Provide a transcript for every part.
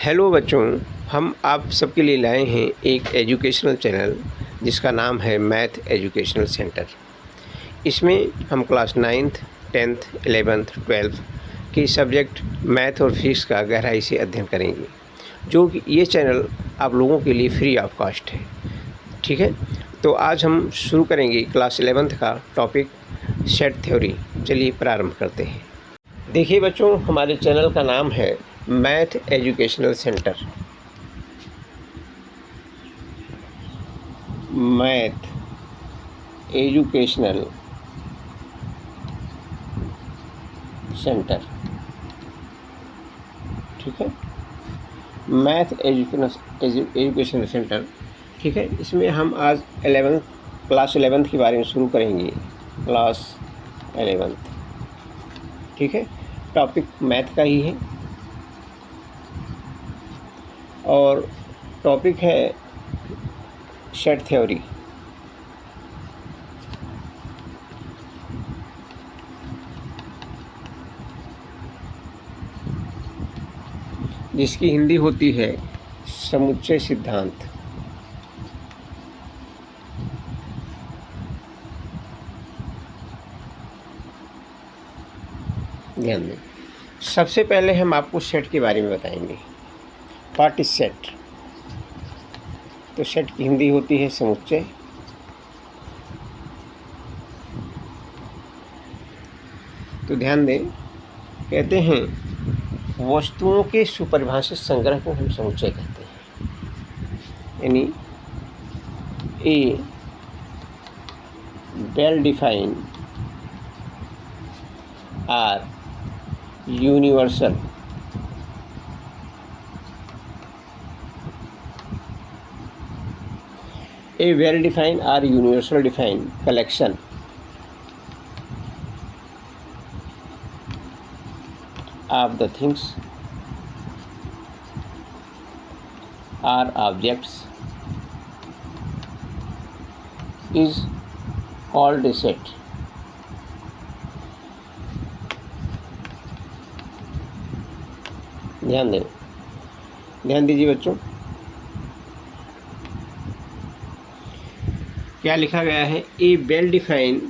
Hello बच्चों, हम आप सबके लिए लाए हैं एक एजुकेशनल चैनल जिसका नाम है मैथ एजुकेशनल सेंटर। इसमें हम class 9th, 10th, 11th, 12th की सब्जेक्ट मैथ और फिजिक्स का गहराई से अध्ययन करेंगे, जो कि ये चैनल आप लोगों के लिए फ्री ऑफ कास्ट है। ठीक है, तो आज हम शुरू करेंगे क्लास 11th का टॉपिक सेट थ्योरी। चलिए प्रारंभ करते हैं। देखिए बच्चों, हमारे चैनल का नाम है math educational centre. Math educational centre, ठीक है, मैथ एजुकेशनल सेंटर। ठीक है, इसमें हम आज क्लास 11th के बारे में शुरू करेंगे। क्लास 11th, ठीक है, टॉपिक मैथ का ही है और टॉपिक है सेट थ्योरी। जिसकी हिंदी होती है समुच्चय सिद्धांत। ध्यान दें, सबसे पहले हम आपको सेट के बारे में बताएंगे। What is set? तो सेट की हिंदी होती है समुच्चय। तो ध्यान दें, कहते हैं वस्तुओं के सुपरिभाषित संग्रह को हम समुच्चय कहते हैं। यानी a well defined or universal a well-defined or universal defined collection of the things or objects is called a set. ध्यान दीजिए बच्चों, क्या लिखा गया है? A well defined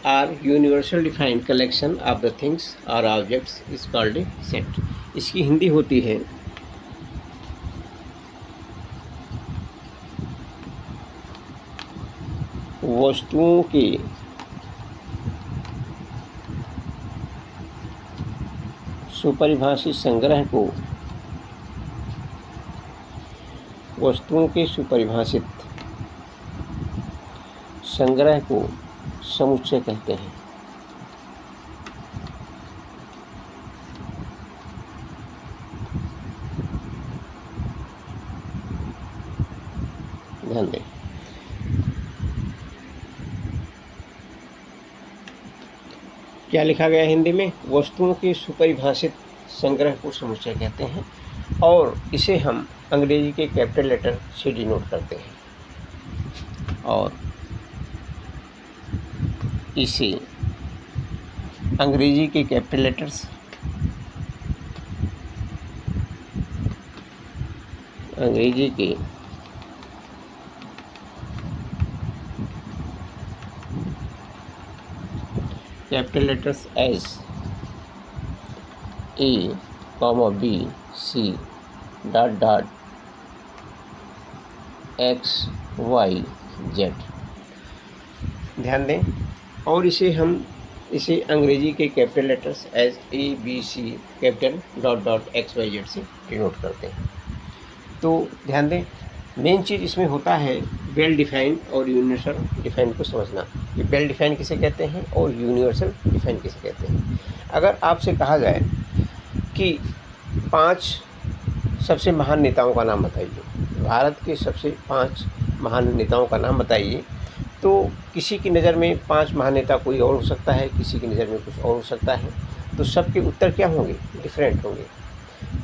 or universal defined collection of the things और objects is called a set. इसकी हिंदी होती है वस्तुओं के सुपरिभाषित संग्रह को, वस्तुओं के सुपरिभाषित संग्रह को समुच्चय कहते हैं। ध्यान दें, क्या लिखा गया हिंदी में? वस्तुओं के सुपरिभाषित संग्रह को समुच्चय कहते हैं और इसे हम अंग्रेजी के कैपिटल लेटर से डिनोट करते हैं और इसे अंग्रेजी के कैपिटल लेटर्स, अंग्रेजी के capital letters as A, B, C, dot X, Y, Z. ध्यान दें, और इसे अंग्रेजी के capital letters as A, B, C, capital dot X, Y, Z से डिनोट करते हैं। तो ध्यान दें, मेन चीज़ इसमें होता है वेल डिफाइंड और यूनिवर्सल डिफाइंड को समझना कि वेल डिफाइंड किसे कहते हैं और यूनिवर्सल डिफाइंड किसे कहते हैं। अगर आपसे कहा जाए कि 5 सबसे महान नेताओं का नाम बताइए, भारत के सबसे 5 महान नेताओं का नाम बताइए, तो किसी की नज़र में 5 महान नेता कोई और हो सकता है, किसी की नज़र में कुछ और हो सकता है। तो सबके उत्तर क्या होंगे? डिफरेंट होंगे।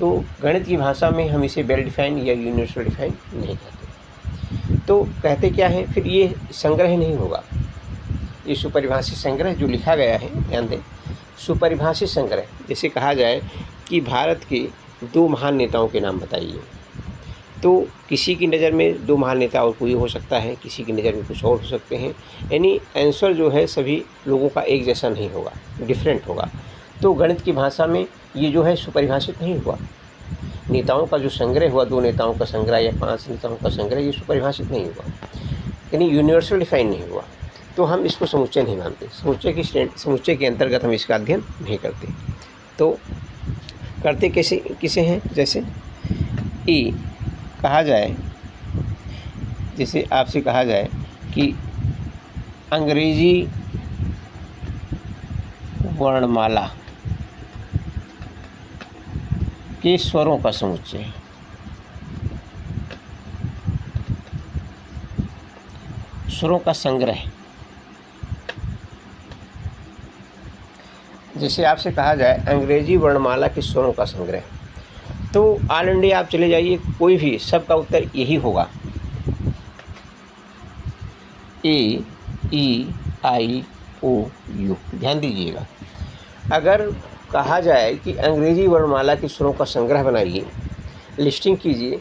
तो गणित की भाषा में हम इसे वेल डिफाइंड या यूनिवर्सल डिफाइंड नहीं कहते। तो कहते क्या है फिर? ये संग्रह नहीं होगा, ये सुपरिभाषित संग्रह जो लिखा गया है। ध्यान दें, सुपरिभाषित संग्रह, जैसे कहा जाए कि भारत के दो महान नेताओं के नाम बताइए। तो किसी की नज़र में दो महान नेता और कोई हो सकता है, किसी की नज़र में कुछ और हो सकते हैं, यानी आंसर जो है सभी लोगों का एक जैसा नहीं होगा, डिफरेंट होगा। तो गणित की भाषा में ये जो है सुपरिभाषित नहीं हुआ। नेताओं का जो संग्रह हुआ, 2 नेताओं का संग्रह या 5 नेताओं का संग्रह, ये सुपरिभाषित नहीं हुआ, यानी यूनिवर्सल डिफाइन नहीं हुआ। तो हम इसको समुच्चय नहीं मानते, समुच्चय के अंतर्गत हम इसका अध्ययन नहीं करते। तो करते किसे हैं, जैसे ई कहा जाए, जैसे आपसे कहा जाए कि अंग्रेजी वर्णमाला के स्वरों का समुच्चय, स्वरों का संग्रह। जैसे आपसे कहा जाए अंग्रेजी वर्णमाला के स्वरों का संग्रह, तो ऑल इंडिया आप चले जाइए, कोई भी, सबका उत्तर यही होगा, A E I O you. ध्यान दीजिएगा, अगर कहा जाए कि अंग्रेजी वर्णमाला के स्वरों का संग्रह बनाइए, लिस्टिंग कीजिए,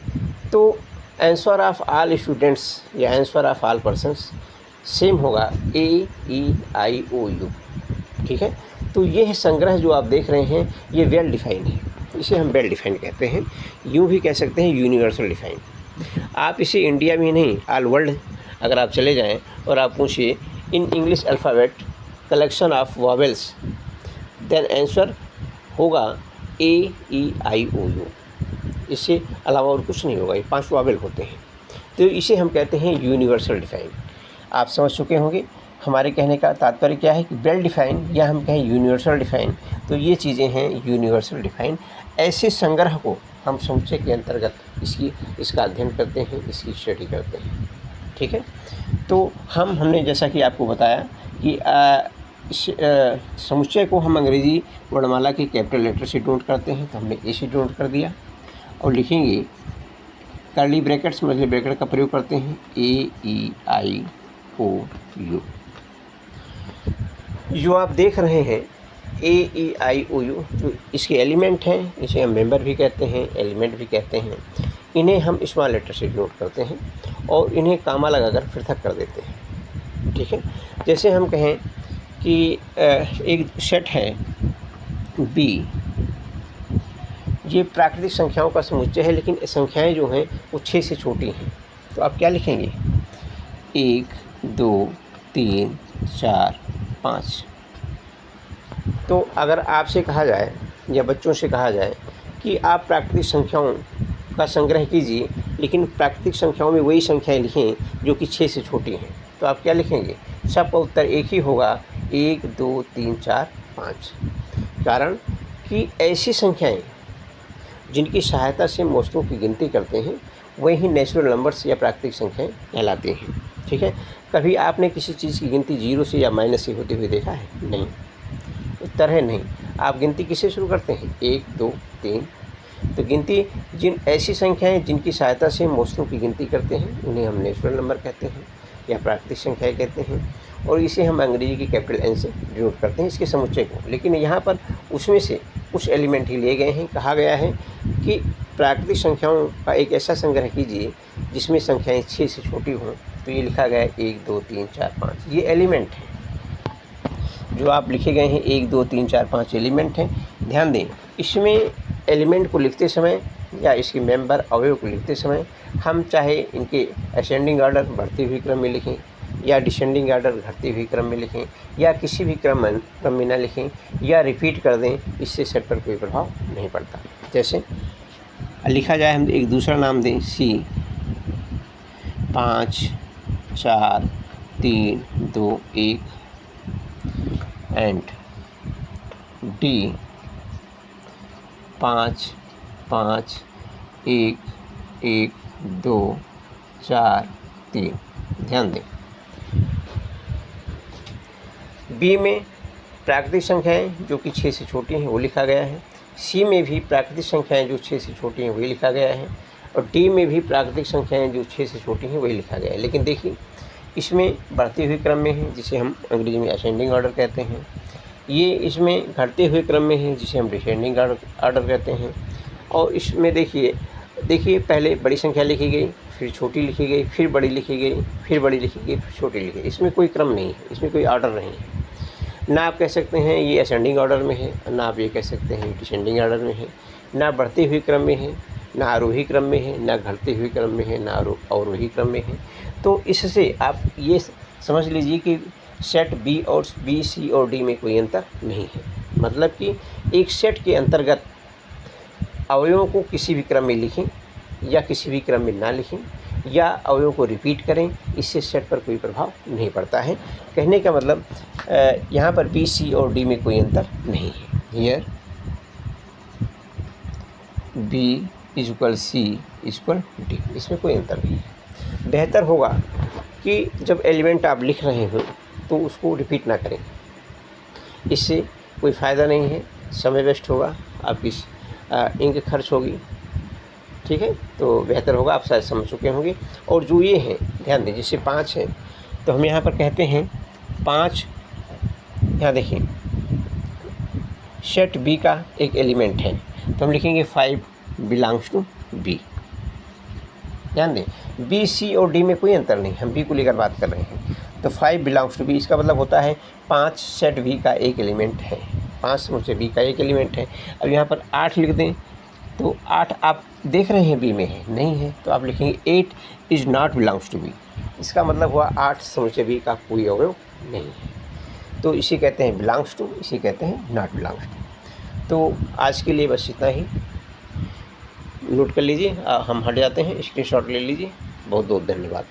तो आंसर ऑफ ऑल स्टूडेंट्स या answer of all persons same होगा, A E I O you. ठीक है, तो ये संग्रह जो आप देख रहे हैं ये वेल डिफाइंड है, इसे हम वेल डिफाइंड कहते हैं, यूँ भी कह सकते हैं यूनिवर्सल डिफाइंड। आप इसे इंडिया में नहीं, ऑल वर्ल्ड अगर आप चले जाएं और आप पूछिए in English alphabet collection of vowels, then answer होगा A E I O you. इससे अलावा और कुछ नहीं होगा, ये 5 वॉवेल होते हैं, तो इसे हम कहते हैं यूनिवर्सल डिफाइंड। आप समझ चुके होंगे हमारे कहने का तात्पर्य क्या है कि वेल डिफाइन या हम कहें यूनिवर्सल डिफाइन, तो ये चीज़ें हैं यूनिवर्सल डिफाइन। ऐसे संग्रह को हम समुच्चय के अंतर्गत इसका अध्ययन करते हैं, इसकी स्टडी करते हैं। ठीक है, तो हमने जैसा कि आपको बताया कि समुच्चय को हम अंग्रेजी वर्णमाला के कैपिटल लेटर से डिनोट करते हैं, तो हमने ए से डिनोट कर दिया और लिखेंगे कर्ली ब्रैकेट्स मतलब ब्रैकेट का प्रयोग करते हैं, ए ई आई ओ यू। जो आप देख रहे हैं ए ई आई ओ यू, जो इसके एलिमेंट हैं, इसे हम मेंबर भी कहते हैं, एलिमेंट भी कहते हैं, इन्हें हम स्मॉल लेटर से डिनोट करते हैं और इन्हें कामा लगाकर पृथक कर देते हैं। ठीक है, जैसे हम कहें कि एक सेट है बी, ये प्राकृतिक संख्याओं का समुच्चय है, लेकिन संख्याएं जो हैं वो 6 से छोटी हैं, तो आप क्या लिखेंगे, 1 2 3 4 5। तो अगर आपसे कहा जाए या बच्चों से कहा जाए कि आप प्राकृतिक संख्याओं का संग्रह कीजिए, लेकिन प्राकृतिक संख्याओं में वही संख्याएं लिखें जो कि 6 से छोटी हैं, तो आप क्या लिखेंगे, सबका उत्तर एक ही होगा, 1 2 3 4 5। कारण कि ऐसी संख्याएं जिनकी सहायता से हम वस्तुओं की गिनती करते हैं वही नेचुरल नंबर्स या प्राकृतिक संख्याएं कहलाती हैं। ठीक है, कभी आपने किसी चीज़ की गिनती 0 से या माइनस से होते हुए देखा है? नहीं, उत्तर है नहीं। आप गिनती किससे शुरू करते हैं, 1 2 3। तो गिनती जिन ऐसी संख्याएं जिनकी सहायता से हम वस्तुओं की गिनती करते हैं उन्हें हम नेचुरल नंबर कहते हैं या प्राकृतिक संख्याएं कहते हैं, और इसे हम अंग्रेजी की कैपिटल एन से डिनोट करते हैं इसके समुच्चय को। लेकिन यहाँ पर उसमें से कुछ एलिमेंट ही लिए गए हैं। कहा गया है कि प्राकृतिक संख्याओं का एक ऐसा संग्रह कीजिए जिसमें संख्याएं 6 से छोटी हों, तो ये लिखा गया है 1 2 3 4 5। ये एलिमेंट है जो आप लिखे गए हैं, 1 2 3 4 5 एलिमेंट हैं। ध्यान दें, इसमें एलिमेंट को लिखते समय या इसके मेंबर अवयव को लिखते समय हम चाहे इनके असेंडिंग ऑर्डर बढ़ते हुए क्रम में लिखें या डिसेंडिंग ऑर्डर घटते हुए क्रम में लिखें या किसी भी क्रम में न लिखें या रिपीट कर दें, इससे सेट पर कोई प्रभाव नहीं पड़ता। जैसे लिखा जाए, हम एक दूसरा नाम दें, C 5 4 3 2 1 एंड D 5 5 1 1 2 4 3। ध्यान दें, बी में प्राकृतिक संख्याएं जो कि 6 से छोटी हैं वो लिखा गया है, सी में भी प्राकृतिक संख्याएं जो 6 से छोटी हैं वही लिखा गया है, और डी में भी प्राकृतिक संख्याएं जो 6 से छोटी हैं वही लिखा गया है। लेकिन देखिए, इसमें बढ़ते हुए क्रम में है जिसे हम अंग्रेजी में असेंडिंग ऑर्डर कहते हैं, ये इसमें घटते हुए क्रम में है जिसे हम डिसेंडिंग ऑर्डर कहते हैं, और इसमें देखिए पहले बड़ी संख्या लिखी गई, फिर छोटी लिखी गई, फिर बड़ी लिखी गई, फिर बड़ी लिखी गई, फिर छोटी लिखी गई। इसमें कोई क्रम नहीं है, इसमें कोई ऑर्डर नहीं है। ना आप कह सकते हैं ये असेंडिंग ऑर्डर में है, ना आप ये कह सकते हैं डिसेंडिंग ऑर्डर में है, ना बढ़ते हुए क्रम में है, ना आरोही क्रम में है, ना घटते हुए क्रम में है, ना अवरोही क्रम में है। तो इससे आप ये समझ लीजिए कि सेट बी और बी, सी और डी में कोई अंतर नहीं है। मतलब कि एक सेट के अंतर्गत अवयवों को किसी भी क्रम में लिखें या किसी भी क्रम में ना लिखें या अवयवों को रिपीट करें, इससे सेट पर कोई प्रभाव नहीं पड़ता है। कहने का मतलब यहाँ पर बी, सी और डी में कोई अंतर नहीं है। Here B equal C equal D, इसमें कोई अंतर नहीं है। बेहतर होगा कि जब एलिमेंट आप लिख रहे हो तो उसको रिपीट ना करें, इससे कोई फ़ायदा नहीं है, समय वेस्ट होगा, आपकी इंक खर्च होगी। ठीक है, तो बेहतर होगा, आप शायद समझ चुके होंगे। और जो ये हैं ध्यान दें, जैसे 5 है तो हम यहाँ पर कहते हैं 5, यहाँ देखिए सेट बी का एक एलिमेंट है तो हम लिखेंगे 5 बिलोंग्स टू बी। ध्यान दें, बी, सी और डी में कोई अंतर नहीं, हम बी को लेकर बात कर रहे हैं। तो 5 बिलोंग्स टू बी, इसका मतलब होता है 5 सेट बी का एक एलिमेंट है, 5 समुच्चय बी का एक एलिमेंट है। अब यहाँ पर 8 लिख दें तो 8 आप देख रहे हैं बी में है, नहीं है, तो आप लिखेंगे 8 is not belongs to B. इसका मतलब हुआ 8 समुच्चय बी का कोई अवयव नहीं है। तो इसे कहते हैं बिलोंग्स टू, इसे कहते हैं नॉट बिलोंग्स टू। तो आज के लिए बस इतना ही, नोट कर लीजिए। हम हट जाते हैं, स्क्रीनशॉट ले लीजिए। बहुत बहुत धन्यवाद।